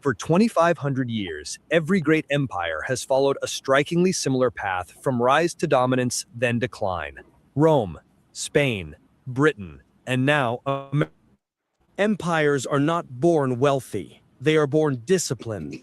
For 2,500 years, every great empire has followed a strikingly similar path from rise to dominance, then decline. Rome, Spain, Britain, and now America. Empires are not born wealthy. They are born disciplined.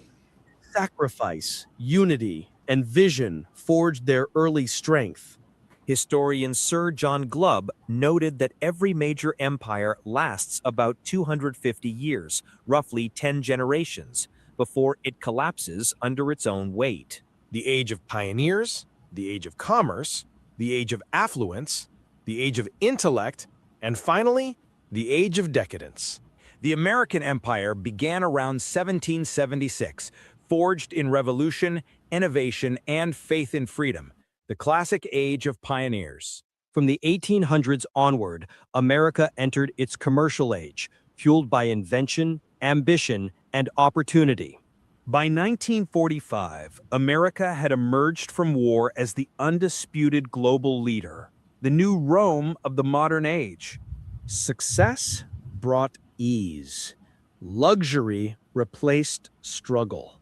Sacrifice, unity, and vision forged their early strength. Historian Sir John Glubb noted that every major empire lasts about 250 years, roughly 10 generations, before it collapses under its own weight. The age of pioneers, the age of commerce, the age of affluence, the age of intellect, and finally, the age of decadence. The American Empire began around 1776, forged in revolution, innovation, and faith in freedom, the classic age of pioneers. From the 1800s onward, America entered its commercial age, fueled by invention, ambition, and opportunity. By 1945, America had emerged from war as the undisputed global leader, the new Rome of the modern age. Success brought ease. Luxury replaced struggle.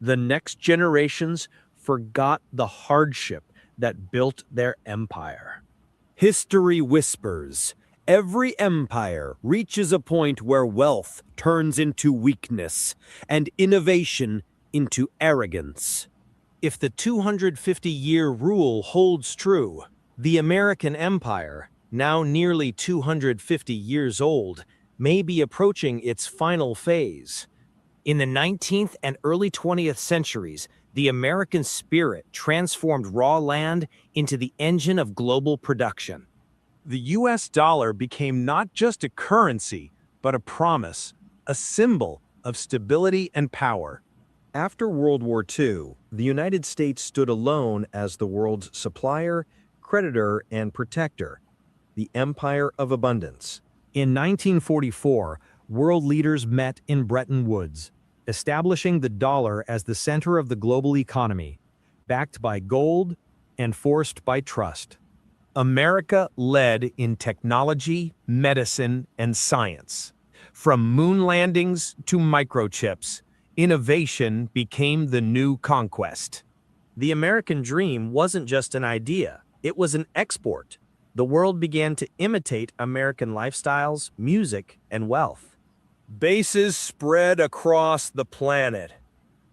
The next generations forgot the hardship that built their empire. History whispers, every empire reaches a point where wealth turns into weakness and innovation into arrogance. If the 250-year rule holds true, the American Empire, now nearly 250 years old, may be approaching its final phase. In the 19th and early 20th centuries, the American spirit transformed raw land into the engine of global production. The US dollar became not just a currency, but a promise, a symbol of stability and power. After World War II, the United States stood alone as the world's supplier, creditor, and protector, the empire of abundance. In 1944, world leaders met in Bretton Woods, establishing the dollar as the center of the global economy, backed by gold and forced by trust. America led in technology, medicine, and science. From moon landings to microchips, innovation became the new conquest. The American dream wasn't just an idea, it was an export. The world began to imitate American lifestyles, music, and wealth. Bases spread across the planet.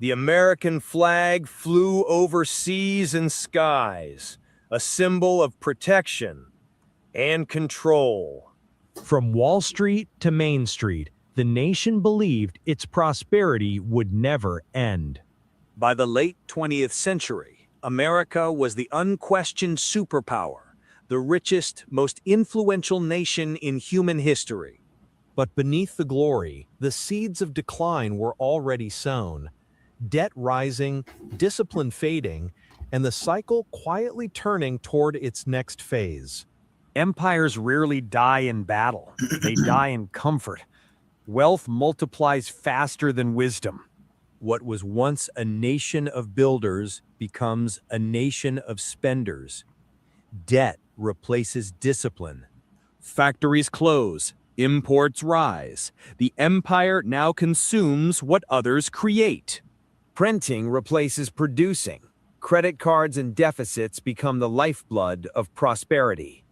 The American flag flew over seas and skies, a symbol of protection and control. From Wall Street to Main Street, the nation believed its prosperity would never end. By the late 20th century, America was the unquestioned superpower, the richest, most influential nation in human history. But beneath the glory, the seeds of decline were already sown. Debt rising, discipline fading, and the cycle quietly turning toward its next phase. Empires rarely die in battle. They die in comfort. Wealth multiplies faster than wisdom. What was once a nation of builders becomes a nation of spenders. Debt replaces discipline. Factories close. Imports rise. The empire now consumes what others create. Printing replaces producing. Credit cards and deficits become the lifeblood of prosperity.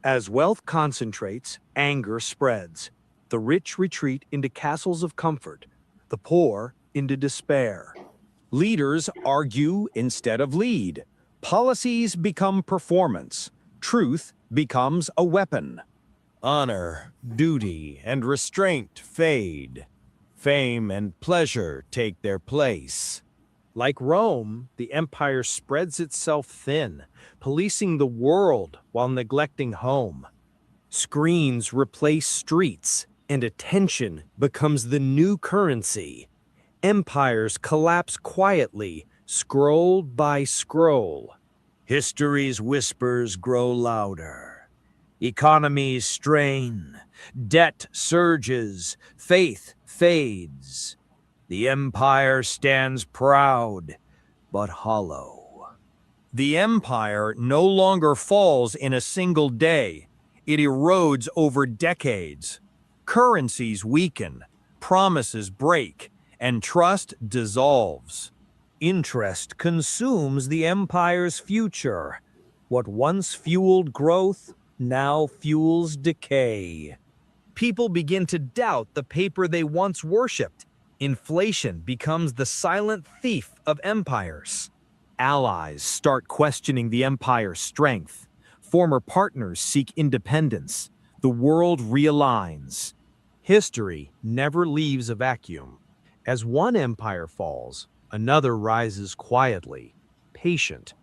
As wealth concentrates, anger spreads. The rich retreat into castles of comfort, the poor into despair. Leaders argue instead of lead. Policies become performance. Truth becomes a weapon. Honor, duty, and restraint fade. Fame and pleasure take their place. Like Rome, the empire spreads itself thin, policing the world while neglecting home. Screens replace streets, and attention becomes the new currency. Empires collapse quietly, scroll by scroll. History's whispers grow louder. Economies strain, debt surges, faith fades. The empire stands proud, but hollow. The empire no longer falls in a single day. It erodes over decades. Currencies weaken, promises break, and trust dissolves. Interest consumes the empire's future. What once fueled growth now fuels decay. People begin to doubt the paper they once worshipped. Inflation becomes the silent thief of empires. Allies start questioning the empire's strength. Former partners seek independence. The world realigns. History never leaves a vacuum. As one empire falls, another rises quietly, patient,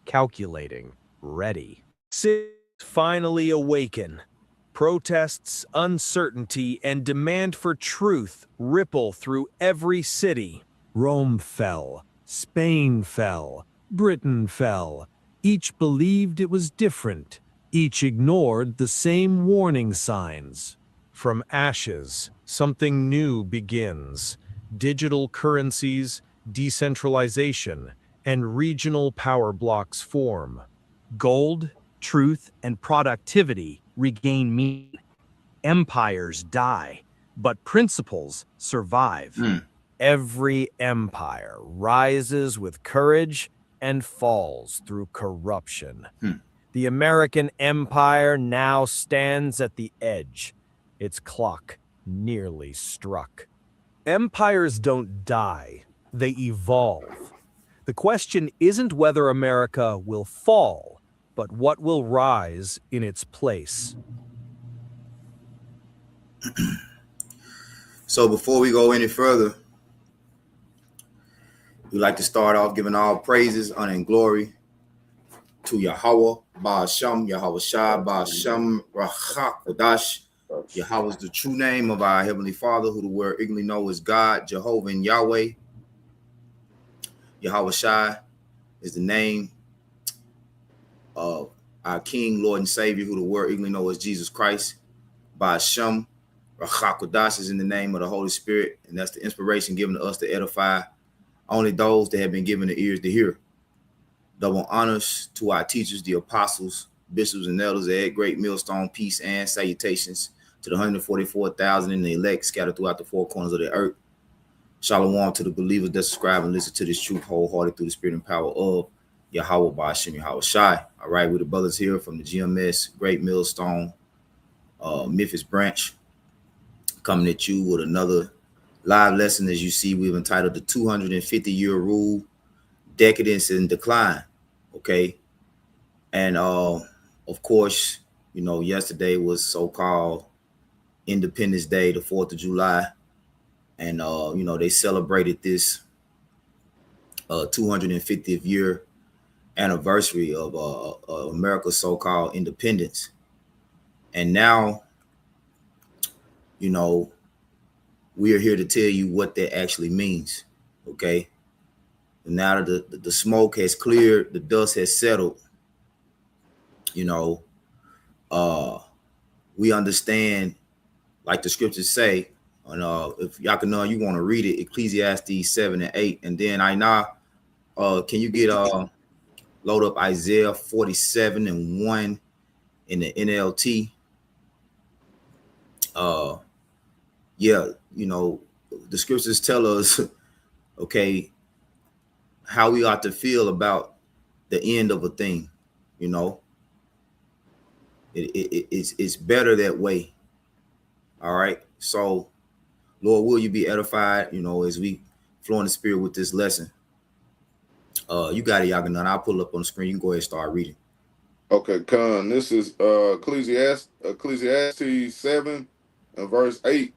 calculating, ready. Cities finally awaken. Protests, uncertainty, and demand for truth ripple through every city. Rome fell, Spain fell, Britain fell. Each believed it was different. Each ignored the same warning signs. From ashes, something new begins. Digital currencies, decentralization, and regional power blocks form. Gold, truth, and productivity regain meaning. Empires die, but principles survive. Every empire rises with courage and falls through corruption. The American empire now stands at the edge, its clock nearly struck. Empires don't die, they evolve. The question isn't whether America will fall, but what will rise in its place. So before we go any further, we'd like to start off giving all praises, honor, and glory to Yahweh, Ba'asham, Yahweh Shah, Ba'asham, Rachak, Kodash. Yahweh is the true name of our Heavenly Father, who the word ignorantly know as God, Jehovah, and Yahweh. Yahweh Shai is the name of our King, Lord, and Savior, who the word ignorantly know as Jesus Christ. Ba'asham, Rachak, Kodash is in the name of the Holy Spirit, and that's the inspiration given to us to edify only those that have been given the ears to hear. Double honors to our teachers, the apostles, bishops, and elders at Great Millstone, peace and salutations to the 144,000 in the elect scattered throughout the four corners of the earth. Shalom to the believers that subscribe and listen to this truth wholehearted through the spirit and power of Yahweh Ba'ashim Yahweh Shai. All right, we're the brothers here from the GMS Great Millstone, Memphis branch, coming at you with another live lesson. As you see, we've entitled the 250-year rule, Decadence and Decline. Okay. And of course, you know, yesterday was so-called Independence Day, the 4th of July. And you know, they celebrated this 250th year anniversary of America's so-called independence. And now, you know, we are here to tell you what that actually means. Okay. And now that the smoke has cleared, the dust has settled, you know, we understand, like the scriptures say, and if y'all can know, you want to read it, Ecclesiastes 7 and 8. And then can you get load up Isaiah 47 and 1 in the NLT? Yeah, you know, the scriptures tell us, okay, how we ought to feel about the end of a thing. You know, it's better that way. All right. So, Lord, will you be edified, you know, as we flow in the spirit with this lesson? You got it, Yaganan. I'll pull it up on the screen. You can go ahead and start reading. Okay, Con. This is Ecclesiastes 7 and verse 8.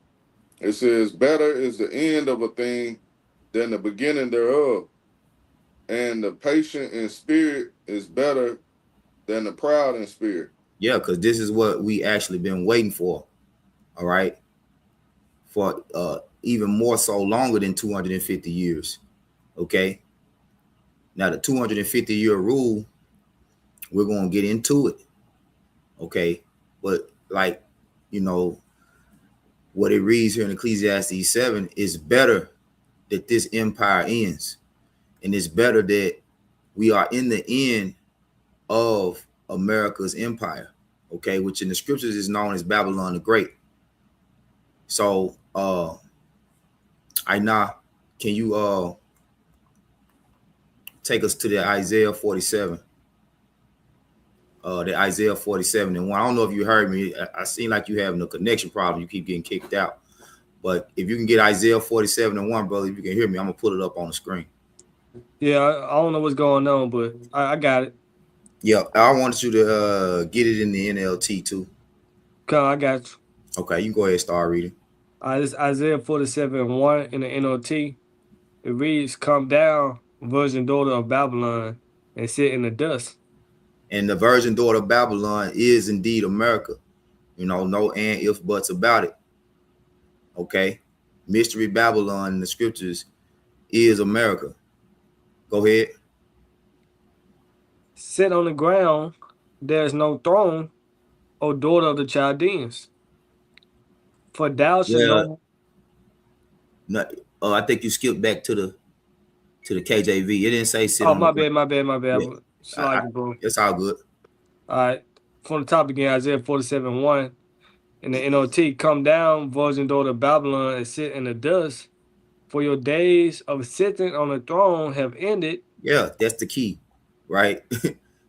It says, better is the end of a thing than the beginning thereof. And the patient in spirit is better than the proud in spirit. Yeah, because this is what we actually been waiting for. All right. For even more so longer than 250 years. Okay. Now the 250-year rule, we're going to get into it. Okay. But like, you know, what it reads here in Ecclesiastes 7 is better that this empire ends. And it's better that we are in the end of America's empire, okay, which in the scriptures is known as Babylon the Great. So, can you take us to the Isaiah 47? The Isaiah 47 and 1. I don't know if you heard me. I seem like you having a connection problem. You keep getting kicked out. But if you can get Isaiah 47 and 1, brother, if you can hear me, I'm gonna put it up on the screen. Yeah, I don't know what's going on, but I got it. Yeah, I wanted you to get it in the NLT too. Come, I got you. Okay, you can go ahead and start reading. This Isaiah 47:1 in the NLT. It reads, "Come down, virgin daughter of Babylon, and sit in the dust." And the virgin daughter of Babylon is indeed America. You know, no and if buts about it. Okay, Mystery Babylon in the scriptures is America. Go ahead. Sit on the ground, there is no throne, O daughter of the Chaldeans. For thou shalt Yeah. know. No, I think you skipped back to the KJV. It didn't say sit Oh, on my the bad. Yeah. Slide, bro. It's all good. All right. From the top again, Isaiah 47:1 in the NLT. Come down, virgin daughter of Babylon, and sit in the dust. For your days of sitting on the throne have ended. Yeah, that's the key, right?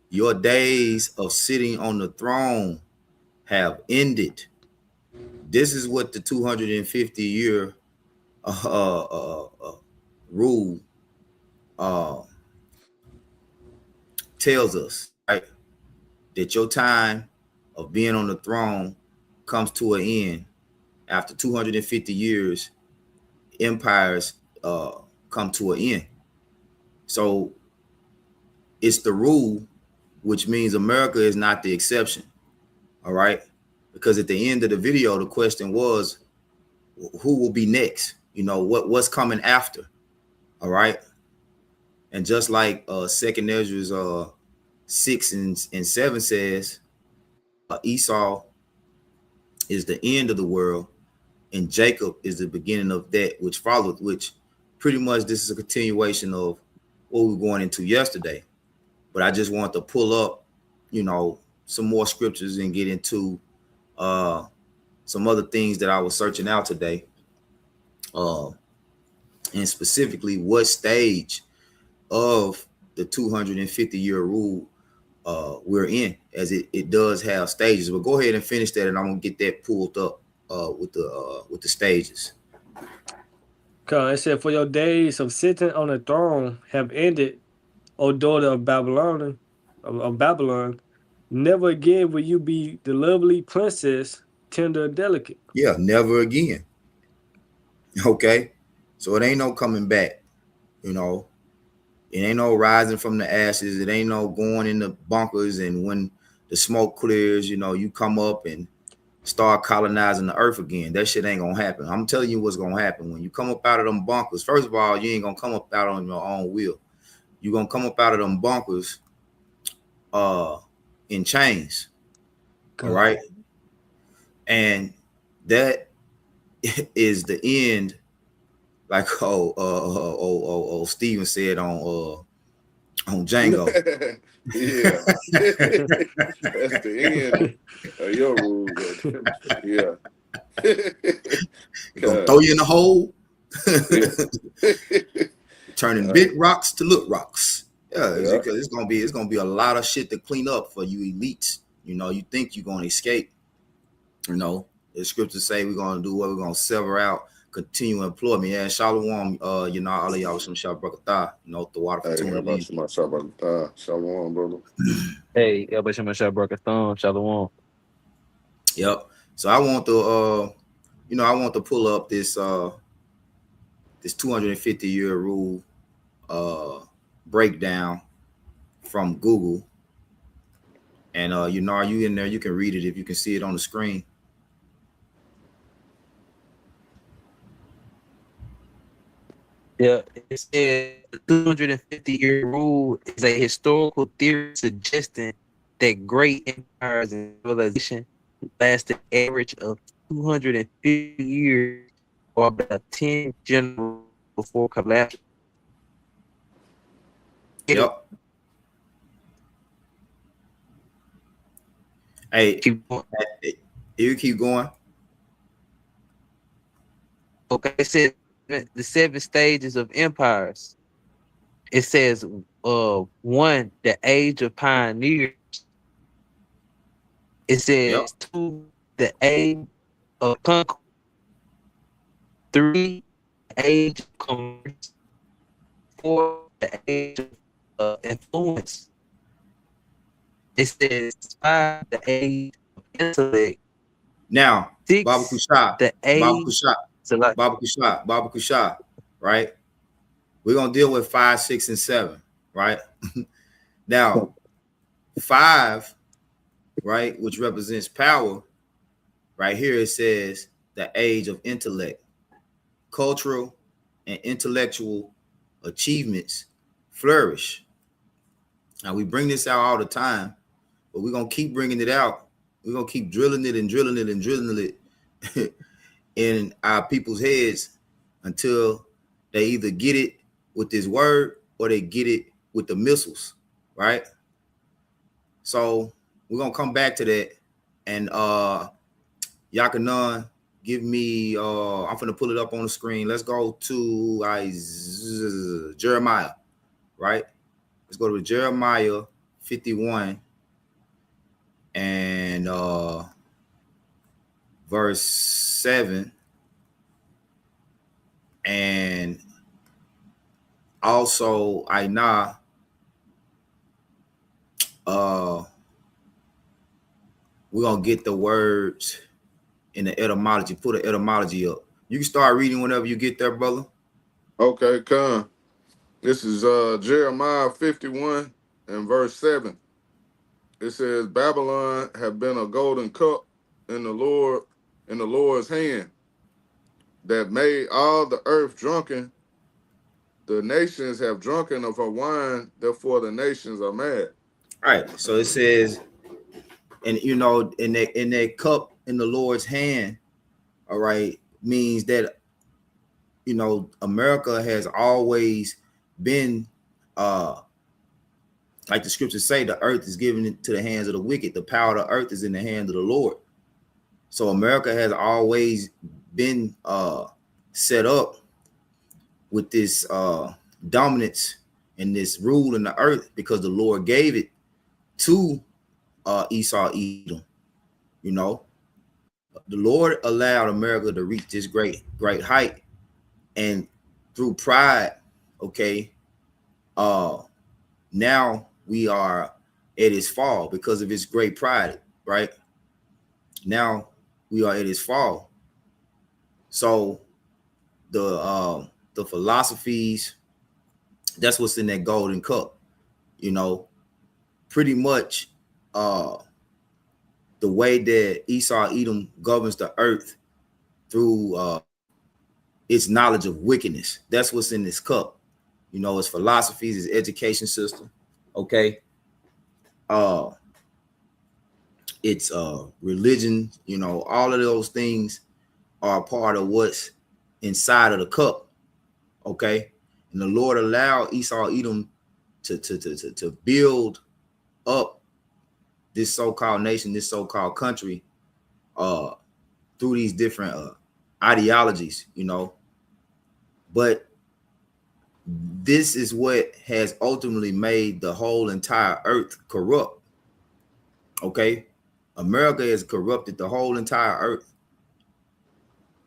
Your days of sitting on the throne have ended. This is what the 250-year rule tells us, right? That your time of being on the throne comes to an end after 250 years. Empires come to an end. So it's the rule, which means America is not the exception. All right. Because at the end of the video, the question was, who will be next? You know, what's coming after? All right. And just like Second Ezra 6 and 7 says, Esau is the end of the world, and Jacob is the beginning of that which followed, which pretty much this is a continuation of what we were going into yesterday. But I just want to pull up, you know, some more scriptures and get into some other things that I was searching out today. And specifically what stage of the 250-year rule we're in, as it does have stages. But go ahead and finish that, and I'm gonna get that pulled up with the stages. Come, it said, for your days of sitting on the throne have ended, O daughter of Babylon, Never again will you be the lovely princess, tender and delicate. Yeah, never again. Okay, so it ain't no coming back. You know, it ain't no rising from the ashes. It ain't no going in the bunkers, and when the smoke clears, you know, you come up and start colonizing the earth again. That shit ain't gonna happen. I'm telling you what's gonna happen when you come up out of them bunkers. First of all, you ain't gonna come up out on your own will. You're gonna come up out of them bunkers in chains. All right. And that is the end, like Steven said on Django. Yeah. That's the end of your rule. Yeah. Gonna throw you in the hole. Turning big rocks to little rocks. Yeah, because it's gonna be a lot of shit to clean up for you elites. You know, you think you're gonna escape. You know, the scriptures say we're gonna do what? We're gonna sever out, continue employment. Yeah, Shalom, you know, all of y'all some Shabrakatah, you know, the water for tuning in. Shalom, brother. Hey, Shalom. Yep. So I want to I want to pull up this 250-year rule breakdown from Google. And you know, are you in there? You can read it if you can see it on the screen. Yeah, it said the 250-year rule is a historical theory suggesting that great empires and civilization lasted an average of 250 years, or about 10 generations before collapse. Yep. Hey, you keep going. Okay, it said seven stages of empires. It says, one, the age of pioneers. It Yep. says two, the age of conquest. Three, the age of commerce. Four, the age of influence. It says five, the age of intellect. Now, Baba Six, Kushah, the Baba age. Kushah, So like, Baba Kushah, right? We're gonna deal with 5, 6, and 7, right? Now, 5, right, which represents power, right here it says the age of intellect, cultural and intellectual achievements flourish. Now we bring this out all the time, but we're gonna keep bringing it out. We're gonna keep drilling it and drilling it and drilling it in our people's heads until they either get it with this word or they get it with the missiles, right? So we're gonna come back to that. And Yakanan, give me I'm gonna pull it up on the screen. Let's go to Jeremiah, right? Let's go to Jeremiah 51 and verse 7. And also Aina, we're gonna get the words in the etymology. Put an etymology up. You can start reading whenever you get there, brother. Okay, come. This is Jeremiah 51 and verse 7. It says, Babylon have been a golden cup in the Lord's hand, that made all the earth drunken. The nations have drunken of her wine, therefore the nations are mad. All right. So it says, and in that cup in the Lord's hand, all right, means that America has always been like the scriptures say, the earth is given into the hands of the wicked. The power of the earth is in the hand of the Lord. So America has always been set up with this dominance and this rule in the earth because the Lord gave it to Esau, Edom. The Lord allowed America to reach this great height, and through pride, okay, now we are at its fall because of its great pride, right? Now we are at its fall. So the philosophies, that's what's in that golden cup, pretty much the way that Esau Edom governs the earth through its knowledge of wickedness. That's what's in this cup. Its philosophies, its education system, okay? Its religion, all of those things are part of what's inside of the cup, okay? And the Lord allowed Esau Edom to build up this so-called nation, this so-called country, through these different ideologies, but this is what has ultimately made the whole entire earth corrupt. Okay, America has corrupted the whole entire earth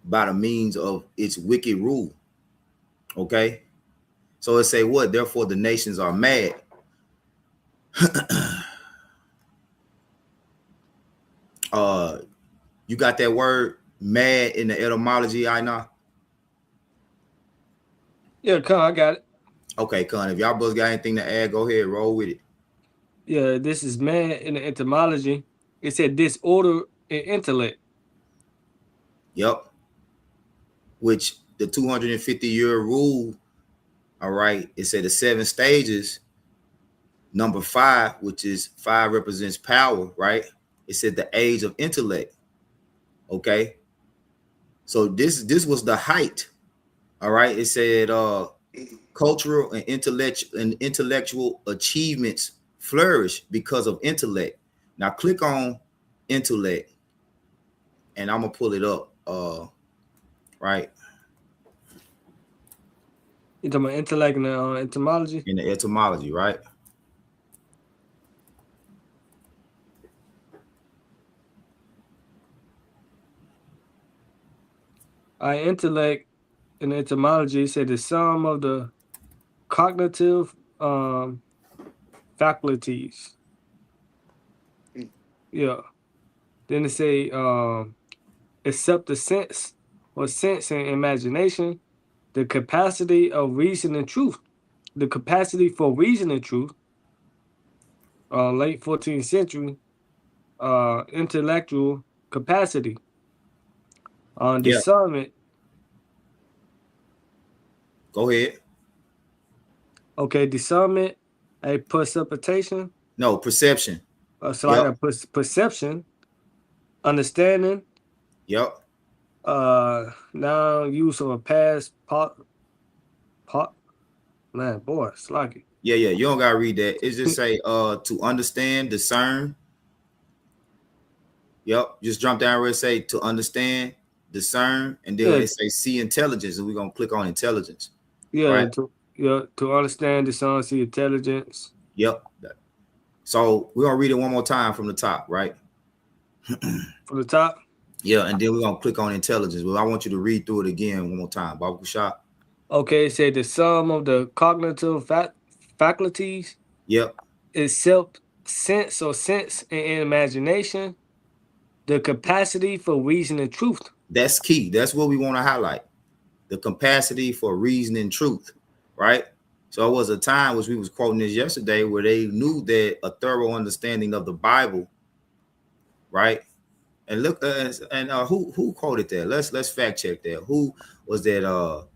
by the means of its wicked rule. Okay, so it say what? Therefore, the nations are mad. You got that word "mad" in the etymology, I know. Yeah, come, I got it. Okay, Con, if y'all both got anything to add, go ahead, roll with it. Yeah, this is man in the etymology. It said disorder in intellect. Yep. Which the 250-year rule, all right, it said the 7 stages, number 5, which is 5 represents power, right? It said the age of intellect. Okay. So this was the height. All right. It said cultural and intellectual achievements flourish because of intellect. Now click on intellect and I'm gonna pull it up. Right. You talking about intellect and etymology? in the etymology, right? Intellect and etymology said the sum of the cognitive faculties. Yeah. Then they say except the sense or sense and imagination, the capacity of reason and truth. The capacity for reason and truth, late 14th century, intellectual capacity. Yeah. Discernment. Go ahead. Okay, discernment, a precipitation. No, perception. So I Yep. got perception, understanding, Yep. now use of a past pot. Man, boy, sluggy. Yeah, yeah. You don't gotta read that. It just say to understand, discern. Yep. Just jump down where it say to understand, discern, and then Yeah, it say see intelligence, and we're gonna click on intelligence. yeah, Right? to understand, discern, see intelligence. Yep. So we're gonna read it one more time from the top, right? From the top. Yeah, and then we're gonna click on intelligence. Well, I want you to read through it again one more time. Babu Shah. Okay, it said the sum of the cognitive faculties Yep. is self sense or sense and imagination, the capacity for reason and truth. That's key. That's what we want to highlight. The capacity for reason and truth, right? So it was a time, which we was quoting this yesterday, where they knew that a thorough understanding of the Bible, right? And look, who quoted that? Let's fact check that. Who was that?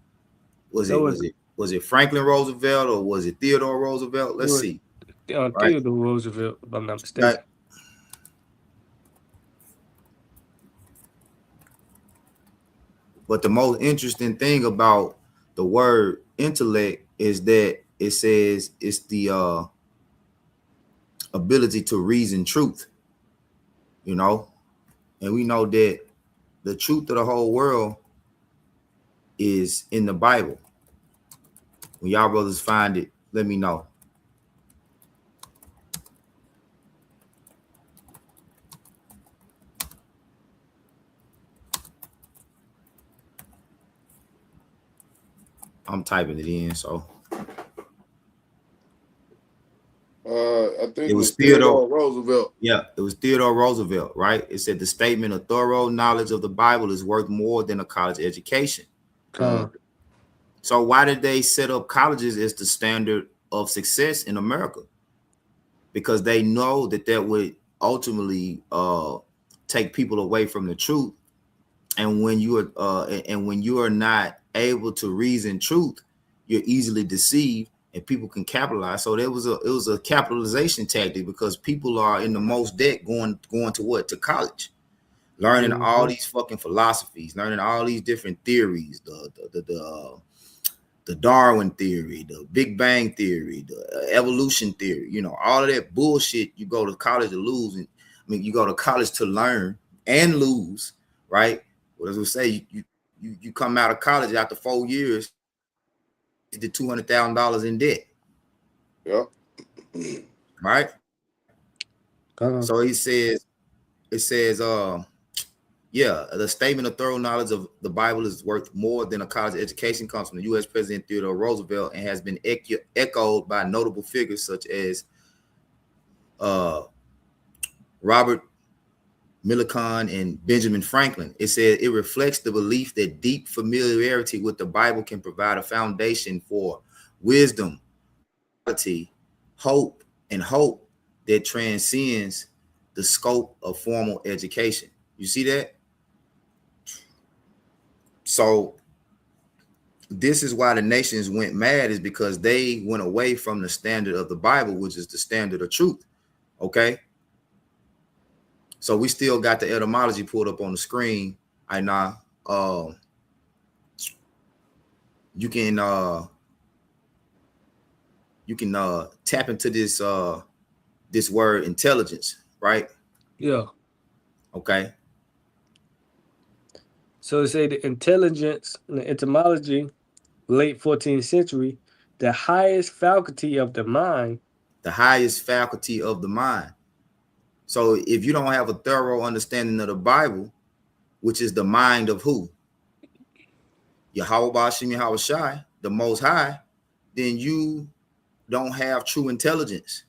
Was it Franklin Roosevelt or was it Theodore Roosevelt? Let's see. Theodore Roosevelt, if I'm not mistaken. Right. But the most interesting thing about the word intellect is that it says it's the ability to reason truth, you know, and we know that the truth of the whole world is in the Bible. When y'all brothers find it, let me know. I'm typing it in, so I think it was Theodore Roosevelt. Yeah, it was Theodore Roosevelt, right? It said the statement of thorough knowledge of the Bible is worth more than a college education. So why did they set up colleges as the standard of success in America? Because they know that would ultimately take people away from the truth. And when you are not able to reason truth, you're easily deceived and people can capitalize. So it was a capitalization tactic because people are in the most debt going to what? To college, learning all these fucking philosophies, learning all these different theories, the Darwin theory, the Big Bang theory, the evolution theory, you know, all of that bullshit. You go to college to lose, and I mean, you go to college to learn and lose, right? Well, as we say, you come out of college after 4 years, to $200,000 in debt. Yep. Right. So it says, yeah, the statement of thorough knowledge of the Bible is worth more than a college education comes from the U.S. President Theodore Roosevelt and has been echoed by notable figures such as Robert Millikan and Benjamin Franklin. It said it reflects the belief that deep familiarity with the Bible can provide a foundation for wisdom, hope, and hope that transcends the scope of formal education. You see that? So this is why the nations went mad, is because they went away from the standard of the Bible, which is the standard of truth. Okay. So we still got the etymology pulled up on the screen. I know. You can tap into this word intelligence, right? Yeah. Okay. So it say the intelligence and the etymology late 14th century, the highest faculty of the mind. The highest faculty of the mind. So if you don't have a thorough understanding of the Bible, which is the mind of who? Yahweh Bashim Yahweh Shai, the Most High, then you don't have true intelligence.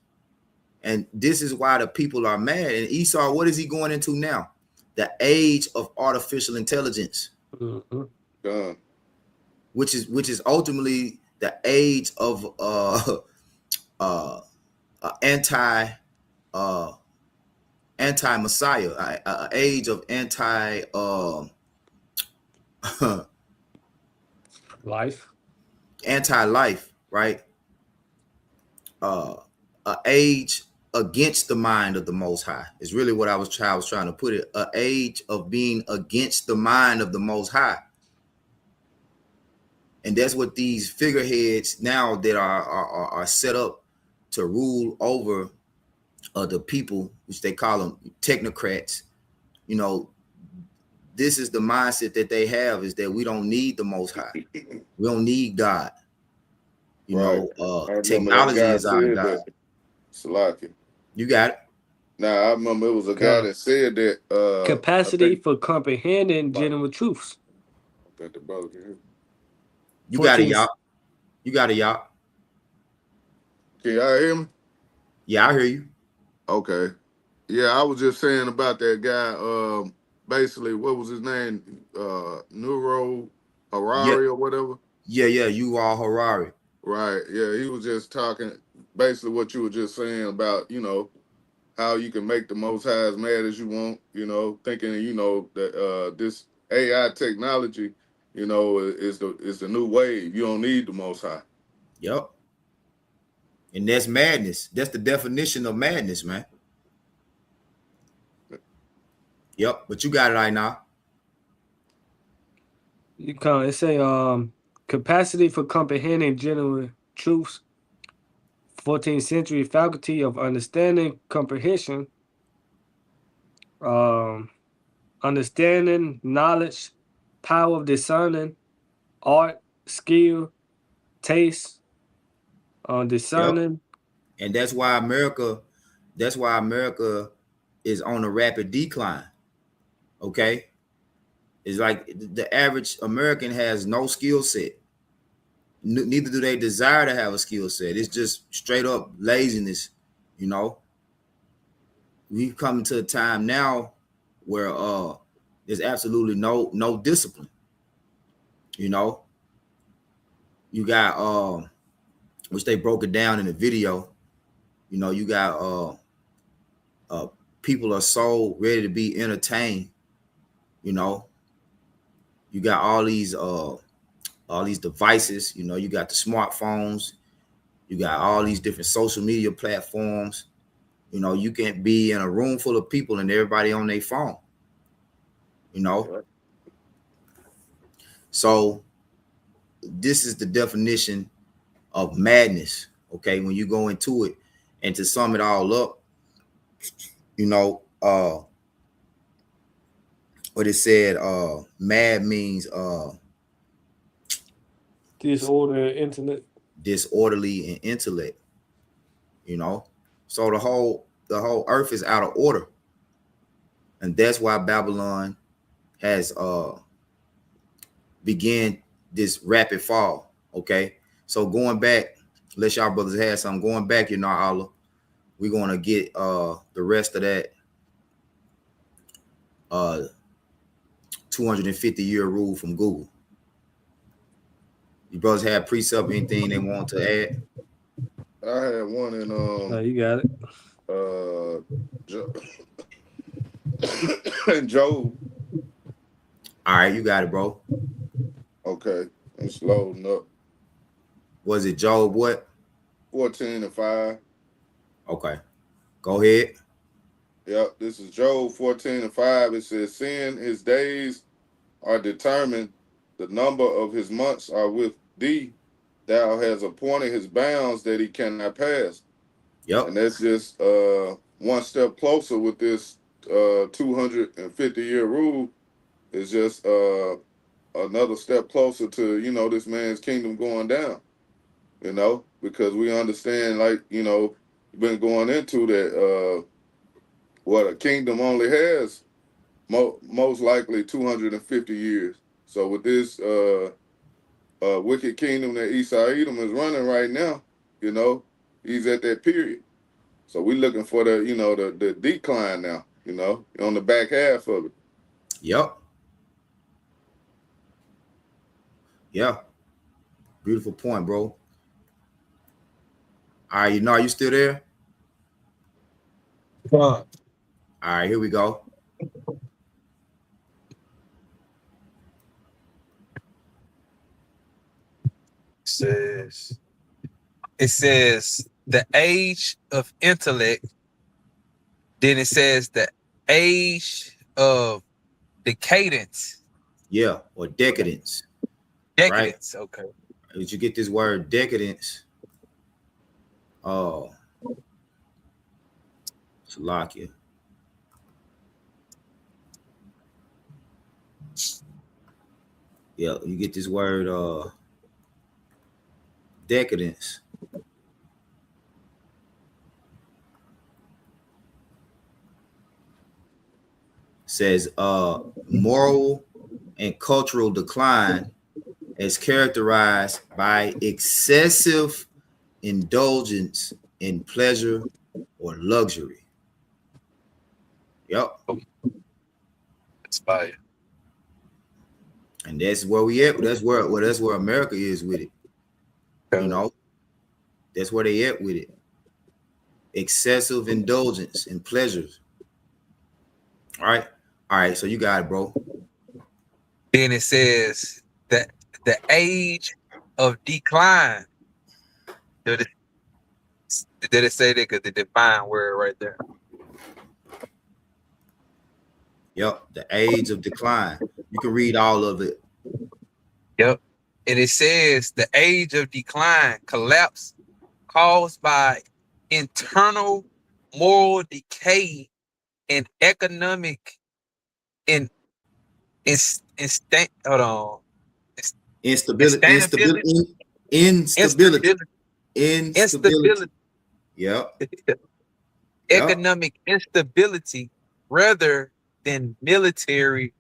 And this is why the people are mad. And Esau, what is he going into now? The age of artificial intelligence, which is ultimately the age of anti-Messiah, age of life, anti-life, right? An age against the mind of the Most High is really what I was trying to put it. An age of being against the mind of the Most High, and that's what these figureheads now that are set up to rule over the people, which they call them technocrats. You know, this is the mindset that they have, is that we don't need the Most High, we don't need God. You know, technology is our God. Salaki. You got it. Now I remember it was a guy that said that capacity for comprehending general truths. I think the brother can hear. You got it, y'all. You got it, y'all. Can y'all hear me? Yeah, I hear you. Okay. Yeah, I was just saying about that guy. Basically, what was his name? Neuro Harari or whatever. Yeah, you are Harari. Right. Yeah, he was just talking basically what you were just saying about, you know, how you can make the Most High as mad as you want, you know, thinking, you know, that this AI technology, you know, is the new wave. You don't need the Most High. Yep. And that's madness. That's the definition of madness, man. Yep. But you got it right now. You can it say capacity for comprehending general truths. 14th century faculty of understanding, comprehension, understanding, knowledge, power of discerning, art, skill, taste, discerning. Yep. And that's why America is on a rapid decline. Okay. It's like the average American has no skill set. Neither do they desire to have a skill set. It's just straight up laziness, you know. We've come to a time now where there's absolutely no discipline. You know, you got which they broke it down in the video. You know, you got people are so ready to be entertained. You know, you got all these devices. You know, you got the smartphones, you got all these different social media platforms. You know, you can be in a room full of people and everybody on their phone. You know, so this is the definition of madness. Okay, when you go into it, and to sum it all up, you know, what it said, mad means disorderly in intellect. You know, so the whole earth is out of order, and that's why Babylon has began this rapid fall. Okay, so going back, unless y'all brothers had something going back, you know, Allah, we're gonna get the rest of that 250-year rule from Google. You brothers have precept, anything they want to add? I had one in you got it. Job. All right, you got it, bro. Okay, it's loading up. Was it Job what? 14:5. Okay, go ahead. Yep, this is Job 14:5. It says, "Seeing his days are determined, the number of his months are with thee. Thou hast appointed his bounds that he cannot pass." Yep. And that's just one step closer with this 250-year rule. Is just another step closer to, this man's kingdom going down, because we understand, like, been going into that, what a kingdom only has most likely 250 years. So with this wicked kingdom that Esau Edom is running right now, he's at that period. So we're looking for the decline now, on the back half of it. Yep. Yeah. Beautiful point, bro. All right, are you still there? All right, here we go. It says the age of intellect. Then it says the age of decadence. Yeah, or decadence. Decadence. Right? Okay. Did you get this word decadence? Oh, Salakia. Yeah, you get this word decadence. Says moral and cultural decline is characterized by excessive indulgence in pleasure or luxury. Yep. That's fire. And that's where we at. That's where America is with it. That's where they at with it. Excessive indulgence in pleasures. All right. So you got it, bro. Then it says that the age of decline. Did it say that? Because the defined word right there. Yep, the age of decline. You can read all of it. Yep. And it says the age of decline, collapse caused by internal moral decay and economic instability. Yep. Economic instability rather than military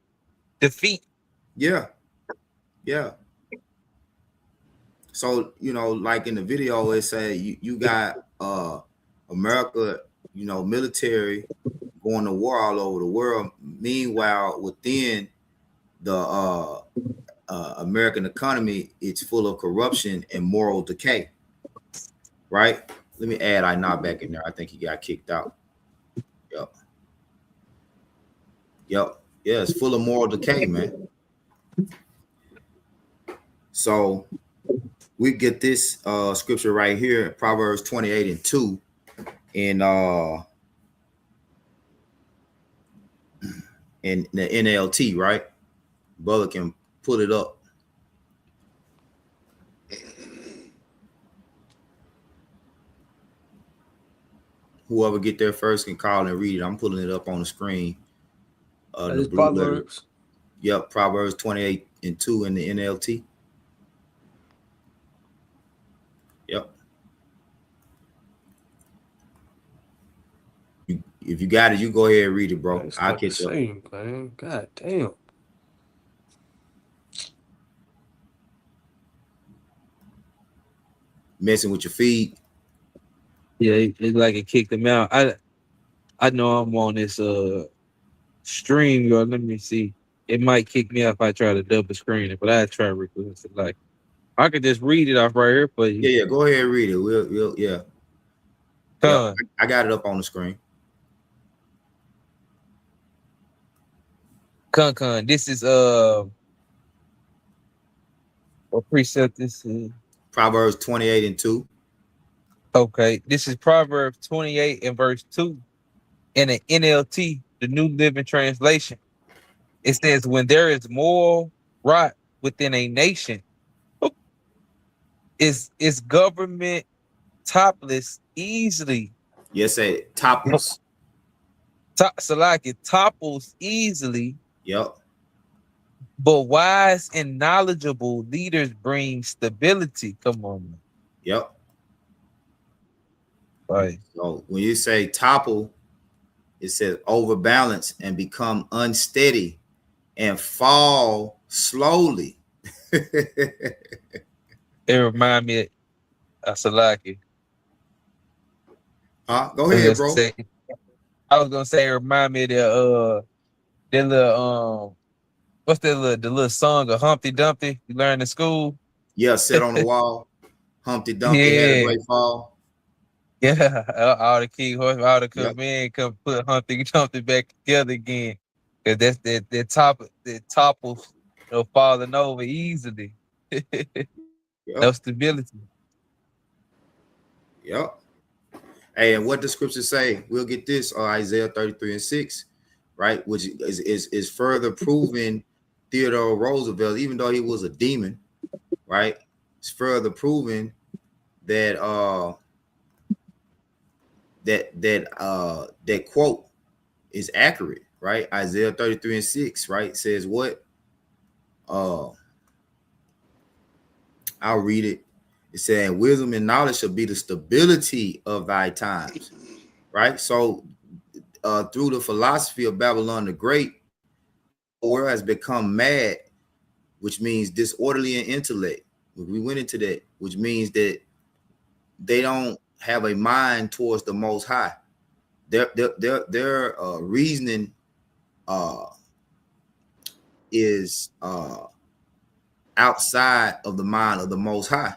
defeat. Yeah. So, like in the video, it say you got America, military going to war all over the world. Meanwhile, within the American economy, it's full of corruption and moral decay. Right? Let me add Ainat back in there. I think he got kicked out. Yep. Yeah, it's full of moral decay, man. So we get this scripture right here, Proverbs 28:2, in the NLT, right? Brother can put it up. Whoever get there first can call and read it. I'm pulling it up on the screen. The Proverbs. Yep, Proverbs 28:2 in the NLT. Yep. If you got it, you go ahead and read it, bro. I'll catch up. Man. God damn. Messing with your feed. Yeah, it's like it kicked him out. I know I'm on this stream, yo. Let me see. It might kick me out if I try to double screen it, but I try to request it. Like I could just read it off right here for you. Yeah. Go ahead and read it. We'll yeah. I got it up on the screen. Con. This is what precept this is? Proverbs 28:2. Okay, this is Proverbs 28 and verse 2 in the NLT, the New Living Translation. It says, when there is moral rot within a nation, is government topless easily. Yes, say topless. So like it topples easily. Yep. But wise and knowledgeable leaders bring stability. Come on, man. Yep. Right. So when you say topple, it says overbalance and become unsteady and fall slowly. It remind me of Salaki. Go I was ahead, gonna bro. say, it remind me of that little what's the little song of Humpty Dumpty you learned in school? Yeah, sit on the wall. Humpty Dumpty had a Yeah, great fall. yeah. All the king horse, all the Yep. come in, come put Humpty Dumpty back together again. Cause that's that topples, falling over easily. No Yep. stability. Yep. Hey, and what the scriptures say, we'll get this Isaiah 33 and 6, right? Which is further proving Theodore Roosevelt, even though he was a demon, right? It's further proving that that quote is accurate, right? Isaiah 33 and 6, right? Says what? I'll read it. It said, wisdom and knowledge shall be the stability of thy times, right? So through the philosophy of Babylon the Great, the world has become mad, which means disorderly in intellect. We went into that, which means that they don't have a mind towards the Most High. Their reasoning is outside of the mind of the Most High.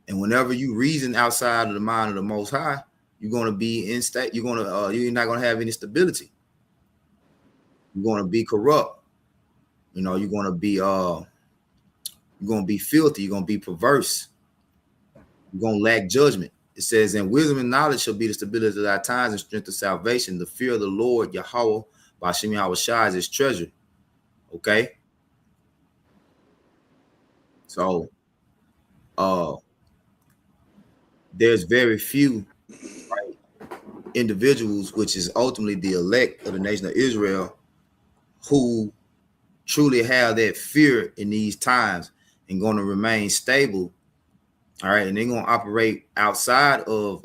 And whenever you reason outside of the mind of the Most High, you're going to be in state. You're not going to have any stability. You're going to be corrupt. You know, you're going to be filthy. You're going to be perverse. You're going to lack judgment. It says, and wisdom and knowledge shall be the stability of thy times and strength of salvation. The fear of the Lord, Yahweh, Bashim Yahweh Shai is his treasure. Okay. So there's very few individuals, which is ultimately the elect of the nation of Israel, who truly have that fear in these times and going to remain stable. All right. And they're going to operate outside of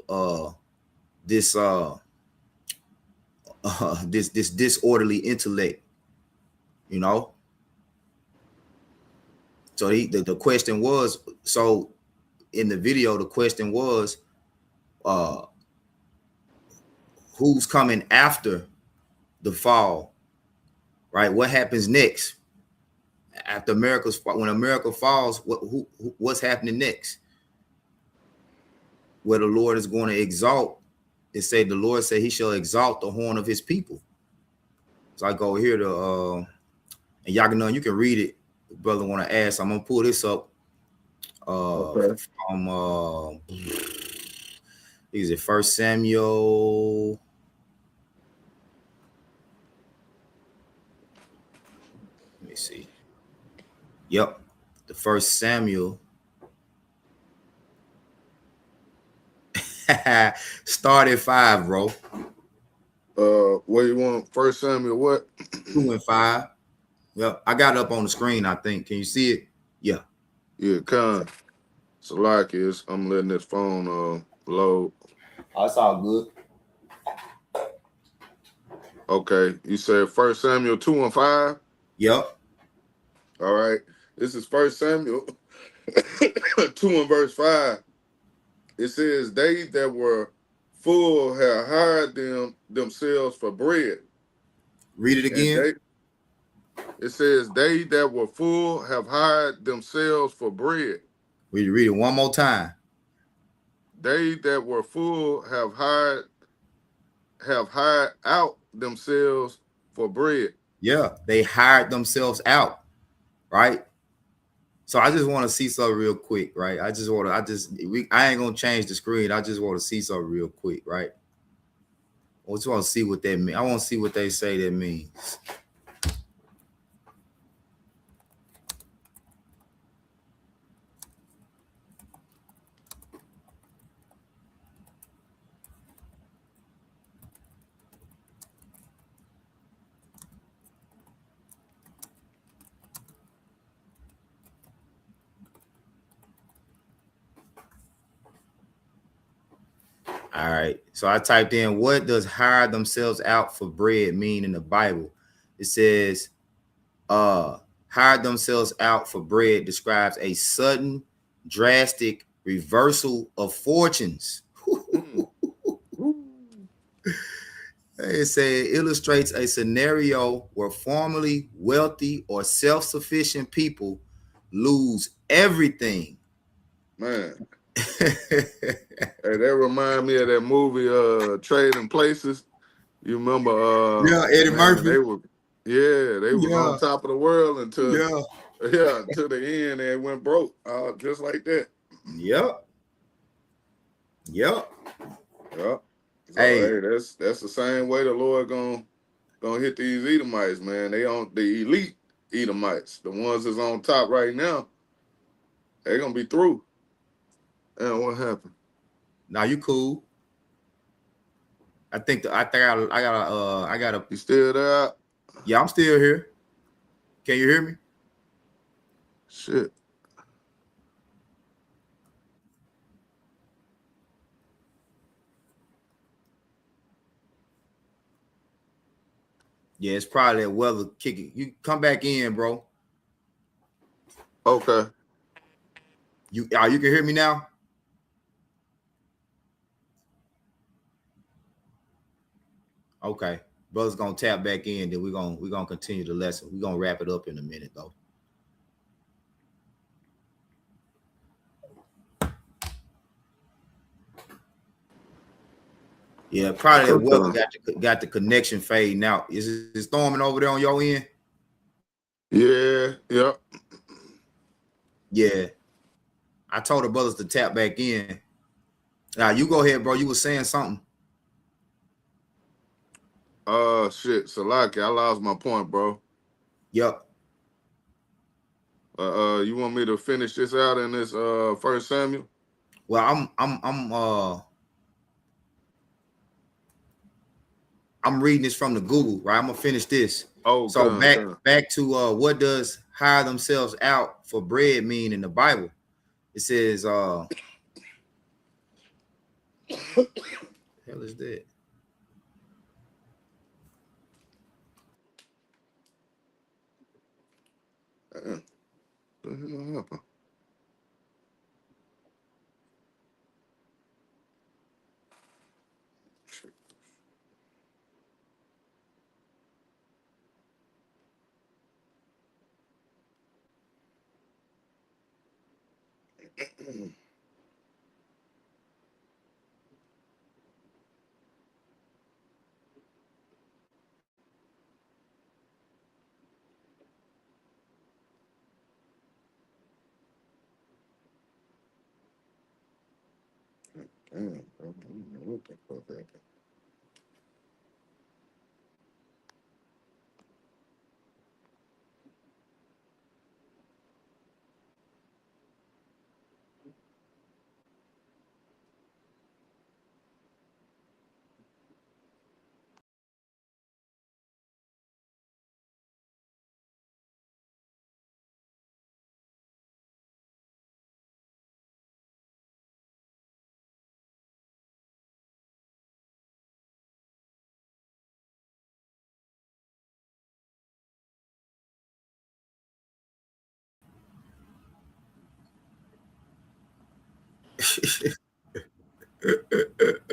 this this disorderly intellect, you know. So the question was, so in the video, the question was, who's coming after the fall, right? What happens next after when America falls? What's happening next? Where the Lord is going to exalt. It say the Lord said he shall exalt the horn of his people. So I go here to and y'all can know, you can read it. The brother want to ask. I'm gonna pull this up. Okay. From is it First Samuel? Let me see. Yep, the First Samuel. Start at 5, bro. What you want? First Samuel what? 2 and 5. Yep, I got it up on the screen, I think. Can you see it? Yeah. Yeah, kind. So like is I'm letting this phone load. Oh, it's all good. Okay. You said First Samuel 2 and 5. Yep. All right. This is First Samuel 2 and verse 5. It says, they that were full have hired themselves for bread. Read it again. It says, they that were full have hired themselves for bread. Read it one more time. They that were full have hired out themselves for bread. Yeah, they hired themselves out, right? So I just want to see something real quick, right? I ain't gonna change the screen. I just want to see something real quick, right? I just want to see what that means. I want to see what they say that means. So I typed in, what does hire themselves out for bread mean in the Bible? It says, hire themselves out for bread describes a sudden, drastic reversal of fortunes. It says illustrates a scenario where formerly wealthy or self-sufficient people lose everything. Man. Hey, that remind me of that movie Trading Places. You remember Yeah, Eddie man, Murphy. they was on top of the world until Yeah. until the end, and went broke. Just like that. Yep. So Hey, hey, that's the same way the Lord gonna hit these Edomites, man. They on the elite Edomites, the ones that's on top right now. They're gonna be through. And what happened? now you cool. I think I gotta. You still there? Yeah, I'm still here. Can you hear me? Shit. Yeah, it's probably a weather kicking. You come back in, bro. Okay. You can hear me now? Okay. Brother's gonna tap back in, then we're gonna continue the lesson. We're gonna wrap it up in a minute though. Yeah, probably that weather got the connection fading out. Is it storming over there on your end? Yeah, yep. Yeah. I told the brothers to tap back in. Now you go ahead, bro. You were saying something. Shit, Salaki, I lost my point, bro. Yep. You want me to finish this out in this First Samuel? Well, I'm reading this from the Google, right? I'm gonna finish this. Oh, so back to what does hire themselves out for bread mean in the Bible? It says hell is that? What the hell happened? What the fuck happened?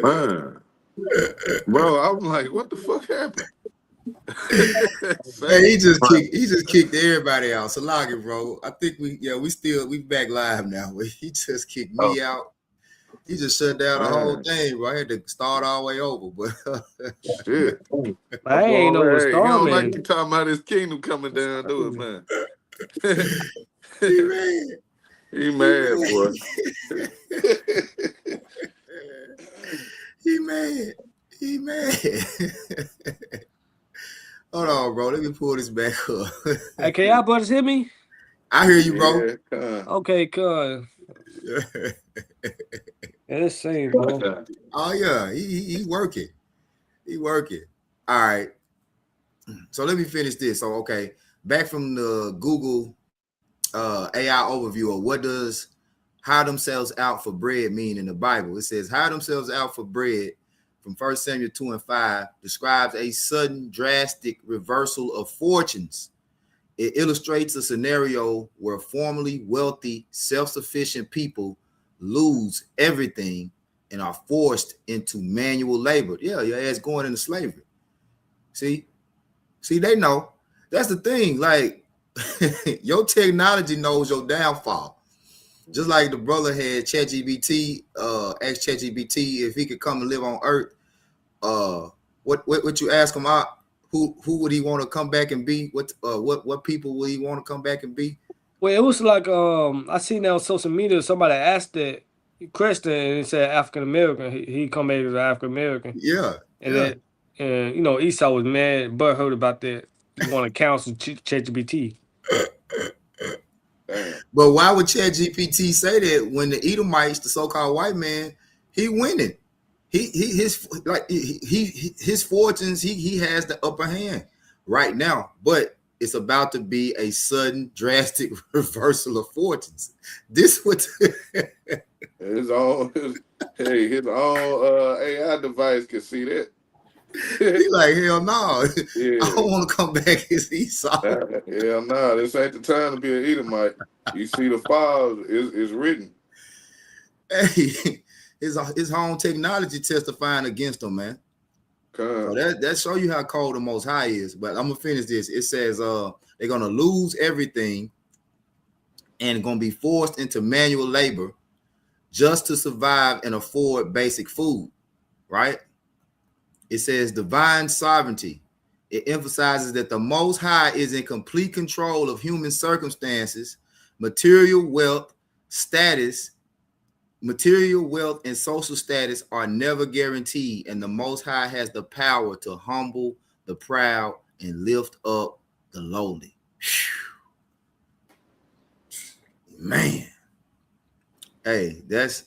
Man, bro, I'm like, what the fuck happened? Hey, he just kicked everybody out. Salagi, bro. I think we back live now. But he just kicked me out. He just shut down the whole thing, bro. I had to start all the way over. But shit. I ain't know what's Hey, you don't like storming. you talking about his kingdom coming down, do it, man. he mad. He mad, boy. He mad. He mad. Hold on, bro. Let me pull this back up. Hey, can y'all brothers hear me? I hear you, bro. Yeah, Okay, good. Let's see, bro. Oh yeah, he working. He working. All right. So let me finish this. So okay, back from the Google AI overview of what does hire themselves out for bread mean in the Bible. It says hire themselves out for bread from 1 Samuel 2 and 5 describes a sudden, drastic reversal of fortunes. It illustrates a scenario where formerly wealthy, self-sufficient people lose everything and are forced into manual labor. Yeah, your ass going into slavery. See, they know. That's the thing. Like, your technology knows your downfall. Just like the brother had ChatGPT, asked ChatGPT if he could come and live on Earth. What you ask him out? Who would he want to come back and be? What people would he want to come back and be? Well, it was like I seen that on social media. Somebody asked that question and it said African American. He come back as an African American, Yeah, and yeah. then you know Esau was mad, but heard about that. He want to counsel ChatGPT. Damn. But why would ChatGPT say that when the Edomites, the so-called white man, he winning? His fortunes, he has the upper hand right now. But it's about to be a sudden, drastic reversal of fortunes. This would His own AI device can see that. he like, hell no. Yeah. I don't want to come back as Esau. Hell no, this ain't the time to be an Edomite. You see the file is written. Hey, his home technology testifying against him, man. So that show you how cold the Most High is. But I'm gonna finish this. It says they're gonna lose everything and gonna be forced into manual labor just to survive and afford basic food, right? It says divine sovereignty. It emphasizes that the Most High is in complete control of human circumstances, material wealth, and social status are never guaranteed, and the Most High has the power to humble the proud and lift up the lowly. Man. Hey, that's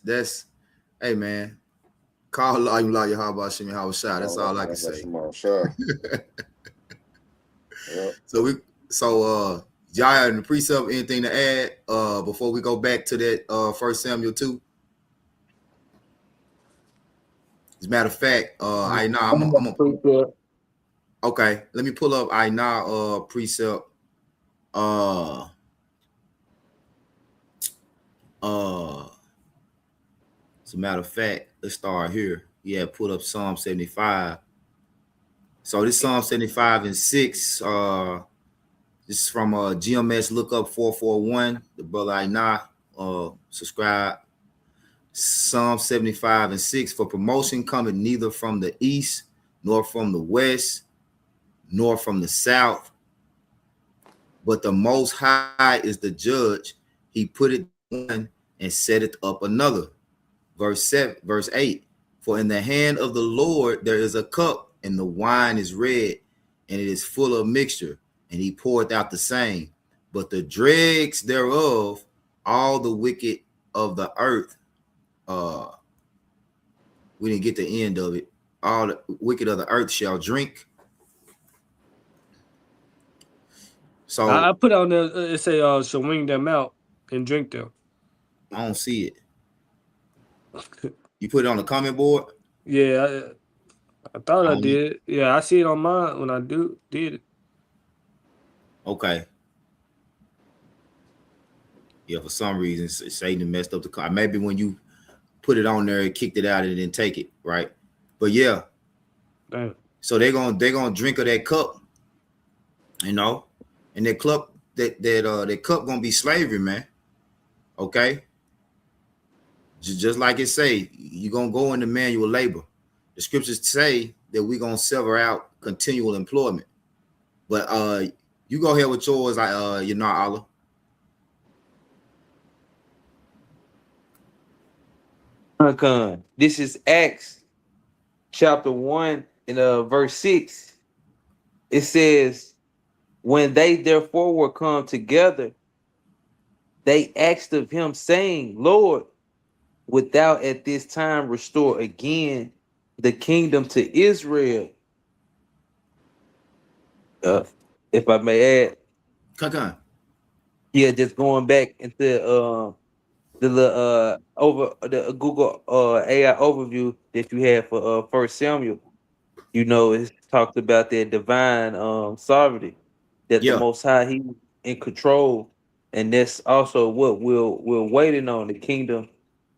hey man. Call Allah Yahweh Shemi Hawashah. That's all I can say. Yeah. So y'all have any precept, anything to add before we go back to that 1 Samuel 2? As a matter of fact, okay, let me pull up precept. As a matter of fact, let's start here. Yeah, pull up Psalm 75. So this Psalm 75 and 6. This is from GMS Lookup 441. The brother Aina subscribe. Psalm 75 and 6. For promotion cometh neither from the east, nor from the west, nor from the south, but the Most High is the judge. He put it one and set it up another. Verse 8. For in the hand of the Lord there is a cup, and the wine is red, and it is full of mixture, and he poureth out the same. But the dregs thereof, all the wicked of the earth, we didn't get the end of it. All the wicked of the earth shall drink. So I put on there, it say shall wring them out and drink them. I don't see it. You put it on the comment board? Yeah, I thought I did. Yeah, I see it on mine when I did it. Okay. Yeah, for some reason Satan messed up the car. Maybe when you put it on there, it kicked it out and didn't take it, right? But yeah. Damn. So they're gonna drink of that cup, you know, and that cup that cup gonna be slavery, man. Okay. Just like it say, you're gonna go into manual labor. The scriptures say that we're gonna sever out continual employment. But you go ahead with yours, Allah. This is Acts chapter 1 and verse 6. It says, when they therefore were come together, they asked of him, saying, Lord, wilt thou at this time restore again the kingdom to Israel? If I may add, Come on. yeah, just going back into the over the Google AI overview that you had for First Samuel, it talked about that divine sovereignty, that the Yeah, Most High He in control, and that's also what we're waiting on, the kingdom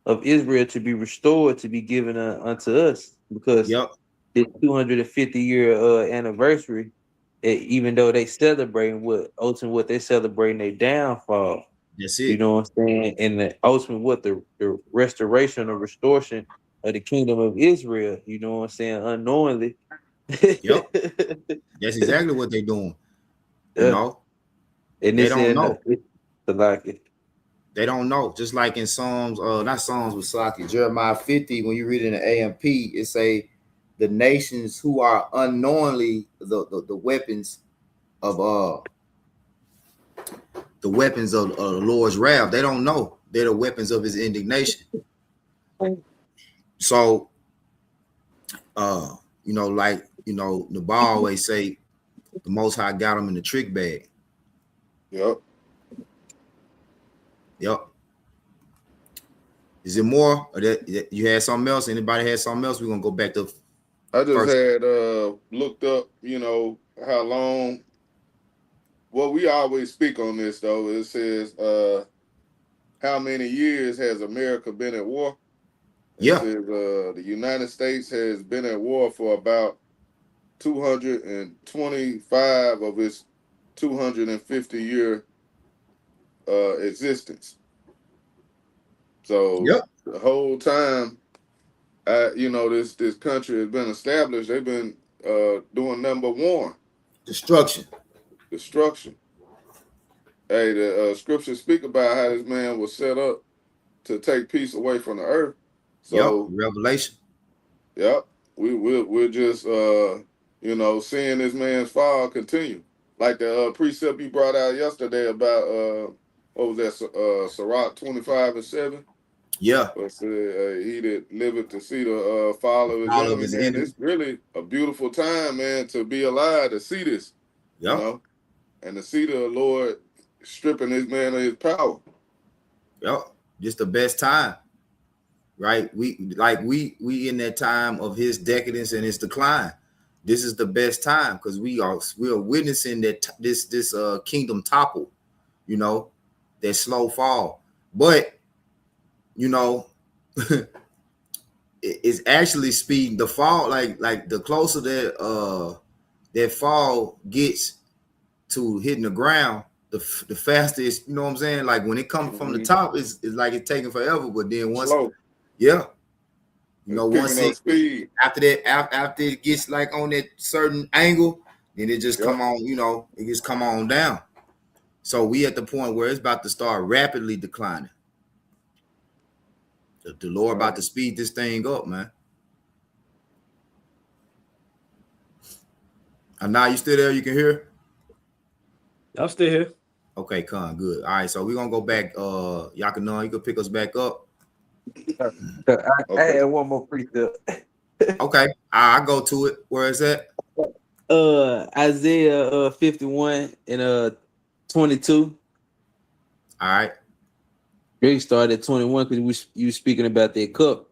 of Israel to be restored, to be given unto us, because yep, the 250-year anniversary, even though they celebrating what they celebrating their downfall, that's you it. know what I'm saying? And the ultimate what the restoration or restoration of the kingdom of Israel, you know what I'm saying, unknowingly. Yep, that's exactly what they're doing. You Yeah. know, And they it's don't in know. the like it. They don't know. Just like in Psalms, not Psalms with Saki, Jeremiah 50, when you read it in the AMP, it say the nations who are unknowingly the weapons of the Lord's wrath. They don't know they're the weapons of his indignation. So uh, the bar always say the most high got them in the trick bag. Yep. Yep. Is it more? Or that you had something else? Anybody had something else? We're gonna go back to I just first. had looked up, how long. Well, we always speak on this though. It says how many years has America been at war? It Yeah. says the United States has been at war for about 225 of its 250-year existence. So Yep. the whole time, this country has been established. They've been doing nothing but war, Destruction. destruction. Hey, the scriptures speak about how this man was set up to take peace away from the earth. Yep. So, Revelation. yep, we're just seeing this man's fall continue. Like the precept you brought out yesterday about what was that? Sirach 25:7. Yeah. But said he that liveth to see the fall of his All of enemy, his man. enemy. It's really a beautiful time, man, to be alive to see this, you Yep. know, and to see the Lord stripping this man of his power. Yep. Just the best time. Right. We in that time of his decadence and his decline. This is the best time because we are witnessing that this kingdom topple, that slow fall. But you know, it's actually speeding the fall, like the closer that fall gets to hitting the ground, the fastest, you know what I'm saying? Like when it comes from the Mm-hmm. top, it's like it's taking forever. But then Slow. yeah, It's once picking up it speed. after that, after it gets like on that certain angle, then it just come Yep. on, it just come on down. So we at the point where it's about to start rapidly declining. The Lord about to speed this thing up, man. And now you still there? You can hear? I'm still here. Okay, con, good. All right, so we're gonna go back. Yakanan, you can pick us back up. I Okay. had one more precept. Okay, I go to it. Where is that? Isaiah 51 and 22. All right. Really started at 21 because you speaking about that cup,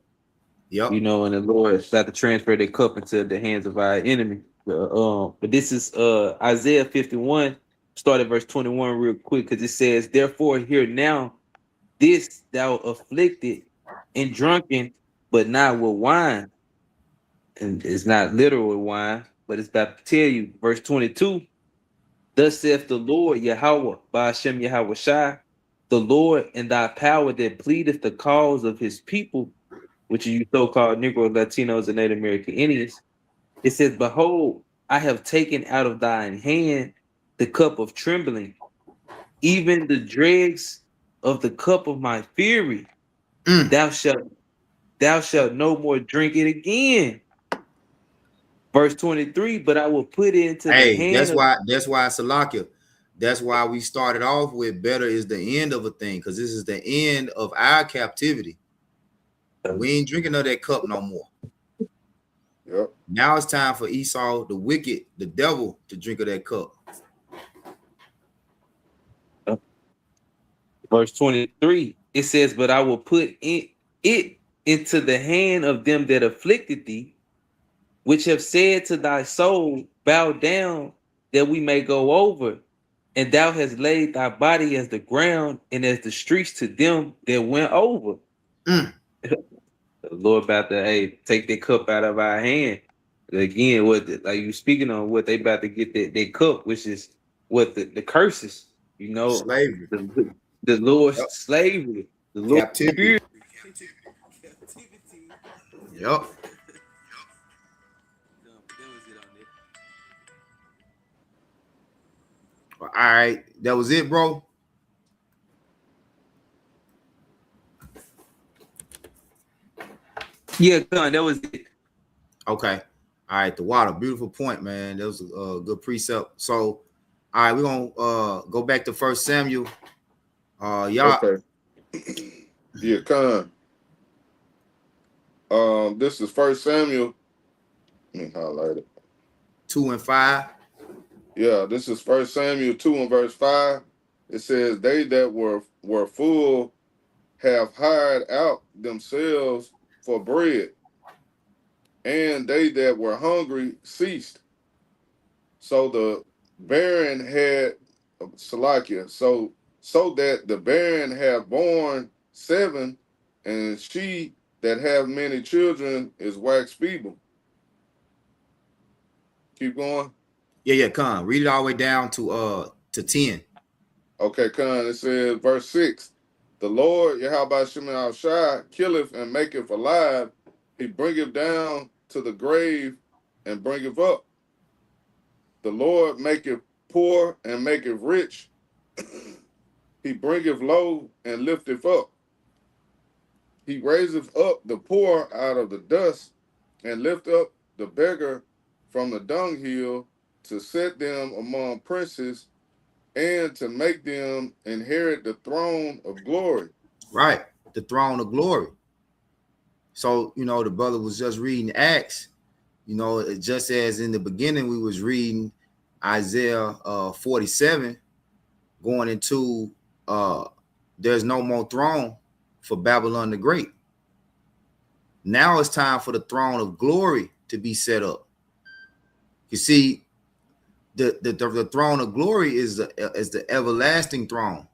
Yep. and the Lord is about to transfer that cup into the hands of our enemy. But this is Isaiah 51, start at verse 21 real quick, because it says, "Therefore, hear now this thou afflicted and drunken, but not with wine." And it's not literal with wine, but it's about to tell you, verse 22. Thus saith the Lord Yahweh, by Hashem Yahweh Shai, the Lord and thy power that pleadeth the cause of his people, which are you so-called Negro, Latinos, and Native American Indians. It says, "Behold, I have taken out of thine hand the cup of trembling, even the dregs of the cup of my fury. Mm. Thou shalt no more drink it again." Verse 23, "But I will put it into the Hey, hand of..." that's why Salakia. That's why we started off with better is the end of a thing, because this is the end of our captivity. We ain't drinking of that cup no more. Yep. Now it's time for Esau, the wicked, the devil, to drink of that cup. Verse 23, it says, but I will put it into the hand of them that afflicted thee, which have said to thy soul, bow down that we may go over. And thou hast laid thy body as the ground and as the streets to them that went over. Mm. The Lord about to take that cup out of our hand. Again, like you speaking on what they about to get that cup, which is what the curses, Slavery. the Lord's Yep. slavery, the Lord's Captivity. Yep. All right. That was it, bro. Yeah, that was it. Okay. All right. The water. Beautiful point, man. That was a good precept. So, all right, we're gonna go back to 1 Samuel. Y'all. Okay. Yeah, Con. This is 1 Samuel. Let me highlight it. 2 and 5. Yeah, this is 1 Samuel 2 and verse 5. It says, they that were full have hired out themselves for bread, and they that were hungry ceased. So the barren had Salakia, so that the barren have borne 7, and she that have many children is wax feeble. Keep going. Yeah, Con. Read it all the way down to 10. Okay, Con. It says, verse 6. The Lord, Yahweh Shema Shai, killeth and maketh alive. He bringeth down to the grave and bringeth up. The Lord maketh poor and maketh rich. He bringeth low and lifteth up. He raiseth up the poor out of the dust and lift up the beggar from the dunghill, to set them among princes and to make them inherit the throne of glory. Right. The throne of glory. So, the brother was just reading Acts, just as in the beginning we was reading Isaiah 47, going into there's no more throne for Babylon the Great. Now it's time for the throne of glory to be set up. You see, the throne of glory is the everlasting throne,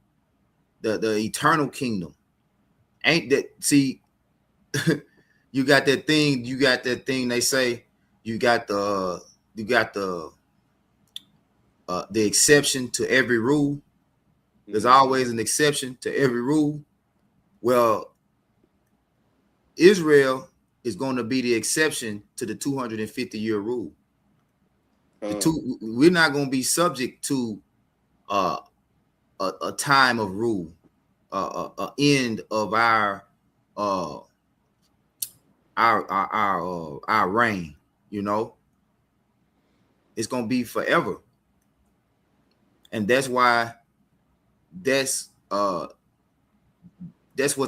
the eternal kingdom. Ain't that, see, you got that thing they say, you got the exception to every rule. There's always an exception to every rule. Well, Israel is going to be the exception to the 250-year rule. We're not going to be subject to a time of rule, a end of our reign. It's going to be forever, and that's why that's what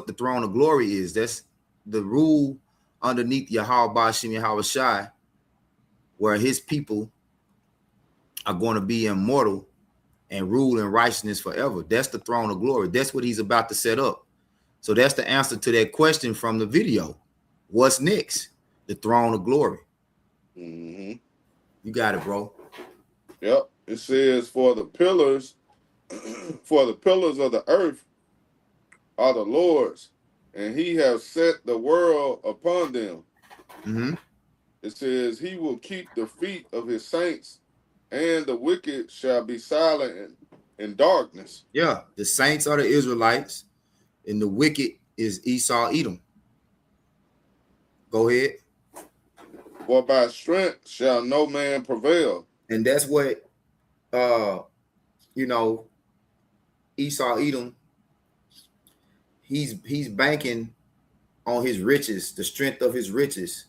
the throne of glory is. That's the rule underneath Yahweh Bashim Yahweh Shai, where his people are going to be immortal and rule in righteousness forever. That's the throne of glory. That's what he's about to set up. So that's the answer to that question from the video. What's next? The throne of glory. Mm-hmm. You got it, bro. Yep. It says, for the pillars of the earth are the Lord's, and he has set the world upon them. Mm-hmm. It says, he will keep the feet of his saints, and the wicked shall be silent in darkness. Yeah, the saints are the Israelites, and the wicked is Esau, Edom. Go ahead. For by strength shall no man prevail. And that's what Esau, Edom, he's banking on his riches, the strength of his riches,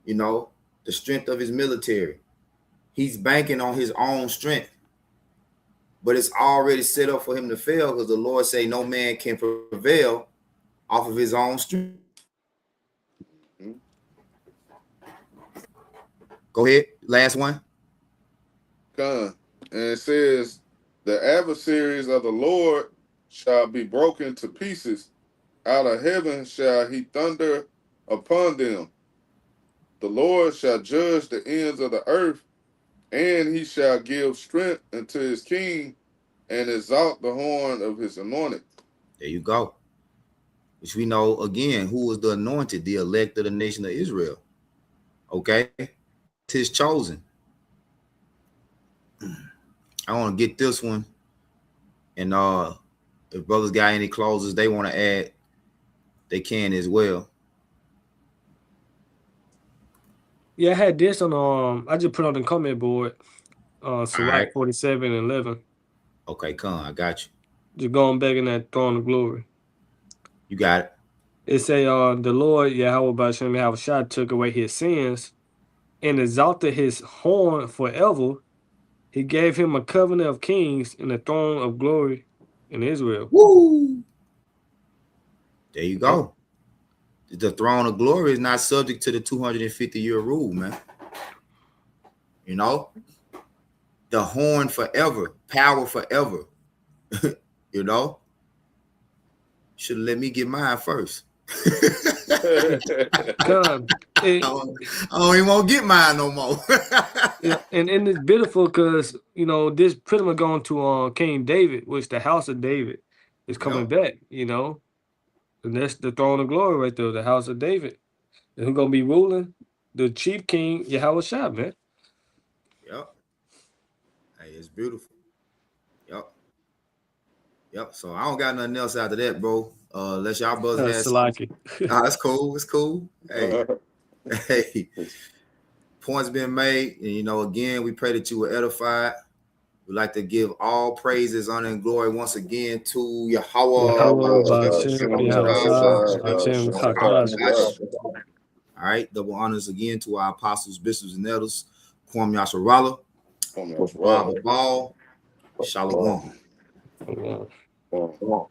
the strength of his military. He's banking on his own strength, but it's already set up for him to fail, because the Lord say no man can prevail off of his own strength. Mm-hmm. Go ahead. Last one. And it says, the adversaries of the Lord shall be broken to pieces, out of heaven shall he thunder upon them. The Lord shall judge the ends of the earth, and he shall give strength unto his king and exalt the horn of his anointed. There you go. Which we know, again, who was the anointed, the elect of the nation of Israel. Okay? It's his chosen. I want to get this one. And if brothers got any clauses they want to add, they can as well. Yeah, I had this on I just put on the comment board. Sirach right. 47:11. Okay, come, I got you. Just going back in that throne of glory. You got it. It say the Lord Yahweh B'Shem Yahushua took away his sins and exalted his horn forever. He gave him a covenant of kings and a throne of glory in Israel. Woo! There you go. The throne of glory is not subject to the 250-year rule, man. You know? The horn forever, power forever. You know? Should have let me get mine first. God, I don't even want to get mine no more. yeah, and it's beautiful because this pretty much going to King David, which the house of David is coming back. And that's the throne of glory right there, the house of David. And who's gonna be ruling? The chief king Yahweh Shah, man. Yep. Hey, it's beautiful. Yep. So I don't got nothing else after that, bro. Unless y'all brothers had Salaki. Nah, it's cool. It's cool. Hey, hey. Points been made, and again, we pray that you were edified. We'd like to give all praises, honor, and glory once again to Yahweh. Yahweh B'Shem Yahushua, B'Shem Hakadash. All right, double honors again to our apostles, bishops, and elders. Kwam Yasharala, Baba Ball, Shalom. Yeah. Oh.